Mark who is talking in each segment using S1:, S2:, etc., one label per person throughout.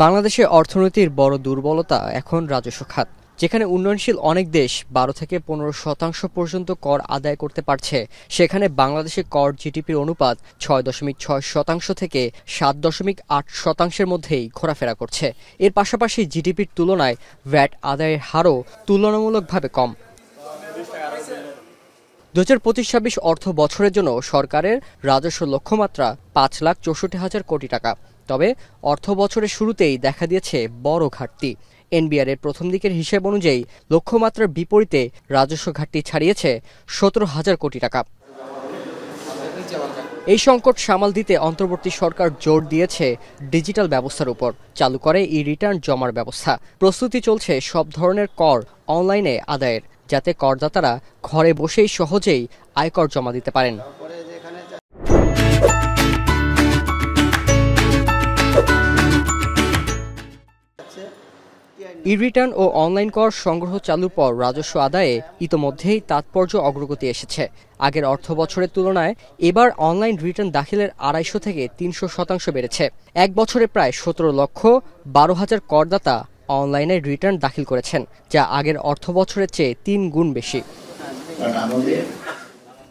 S1: বাংলাদেশের অর্থনীতির বড় দুর্বলতা এখন রাজস্ব খাত। যেখানে উন্নয়নশীল অনেক দেশ ১২ থেকে ১৫% পর্যন্ত কর আদায় করতে পারছে, সেখানে বাংলাদেশের কর জিডিপির অনুপাত ৬.৬% থেকে ৭.৮%-এর মধ্যেই ঘোরাফেরা করছে। এর পাশাপাশি জিডিপির তুলনায় ভ্যাট আদায়ের হারও তুলনামূলকভাবে কম। ২০২৫-২৬ অর্থ বছরের জন্য সরকারের রাজস্ব লক্ষ্যমাত্রা ৫,৬৪,০০০ কোটি টাকা। তবে অর্থ বছরের শুরুতেই দেখা দিয়েছে বড় ঘাটতি। এনবিআর এর প্রথম দিকের হিসেব অনুযায়ী লক্ষ্যমাত্রার বিপরীতে রাজস্ব ঘাটতি ছাড়িয়েছে ১৭,০০০ কোটি টাকা। এই সংকট সামাল দিতে অন্তর্বর্তী সরকার জোর দিয়েছে ডিজিটাল ব্যবস্থার উপর, চালু করে ই-রিটার্ন জমার ব্যবস্থা। প্রস্তুতি চলছে সব ধরনের কর অনলাইনে আদায়ের, যাতে করদাতারা ঘরে বসেই সহজেই আয়কর জমা দিতে পারেন। ই-রিটার্ন ও অনলাইন কর সংগ্রহ চালুর পর রাজস্ব আদায়ে ইতোমধ্যেই তাৎপর্য অগ্রগতি এসেছে। আগের অর্থ বছরের তুলনায় এবার অনলাইন রিটার্ন দাখিলের ২৫০ থেকে ৩০০% বেড়েছে। এক বছরে প্রায় ১৭,১২,০০০ করদাতা অনলাইনে রিটার্ন দাখিল করেছেন, যা আগের অর্থ বছরের চেয়ে ৩ গুণ বেশি।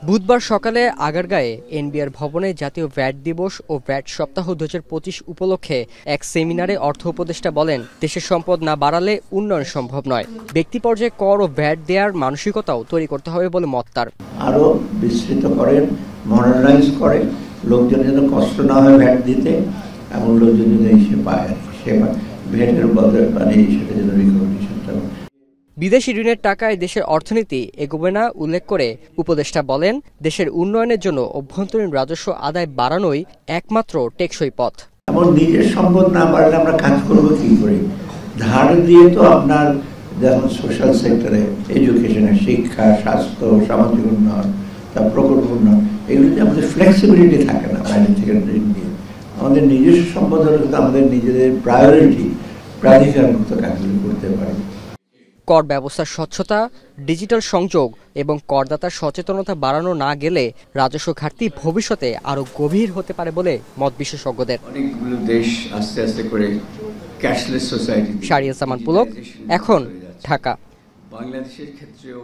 S1: বুধবার সকালে আগারগাঁয়ে এনবিআর ভবনে জাতীয় ভ্যাট দিবস ও ভ্যাট সপ্তাহ ২০২৫ উপলক্ষে এক সেমিনারে অর্থ উপদেষ্টা বলেন, দেশের সম্পদ না বাড়ালে উন্নয়ন সম্ভব নয়। ব্যক্তি পর্যায়ে কর ও ভ্যাট দেওয়ার মানসিকতাও তৈরি করতে হবে বলে মত তার।
S2: আরো বিস্তৃত করেন, মডার্নাইজ করে, লোকজন যেন কষ্ট না হয় ভ্যাট দিতে, এবং লোকজন যেন এসে পায়, সে ভ্যাটের বদলে মানে সেটা যেন রিকগনিশনটা।
S1: বিদেশি ঋণের টাকায় দেশের অর্থনীতি এগোবে না উল্লেখ করে উপদেষ্টা বলেন, দেশের উন্নয়নের জন্য অভ্যন্তরীণ রাজস্ব আদায় বাড়ানোই একমাত্র টেকসই পথ।
S2: এমন নিজের সম্পদ না বাড়লে আমরা কাজ করবো কি করে? ধার দিয়ে তো আপনার যেমন সোশ্যাল সেক্টরে, এডুকেশনে, শিক্ষা, স্বাস্থ্য, সামাজিক উন্নয়ন, তার প্রকল্প উন্নয়ন, এগুলিতে আমাদের ফ্লেক্সিবিলিটি থাকে না বাইরে থেকে ঋণ দিয়ে। আমাদের নিজস্ব সম্পদ হলে আমাদের নিজেদের প্রাধিকার মতো কাজগুলি করতে পারি।
S1: কর ব্যবস্থার স্বচ্ছতা, ডিজিটাল সংযোগ এবং করদাতার সচেতনতা বাড়ানো না গেলে রাজস্ব ঘাটতি ভবিষ্যতে আরো গভীর হতে পারে বলে মত বিশেষজ্ঞদের।
S3: অনেকগুলো দেশ আস্তে আস্তে করে ক্যাশলেস সোসাইটি।
S1: শাহরিয়ার জামান পুলক, এখন ঢাকা।
S3: বাংলাদেশের ক্ষেত্রেও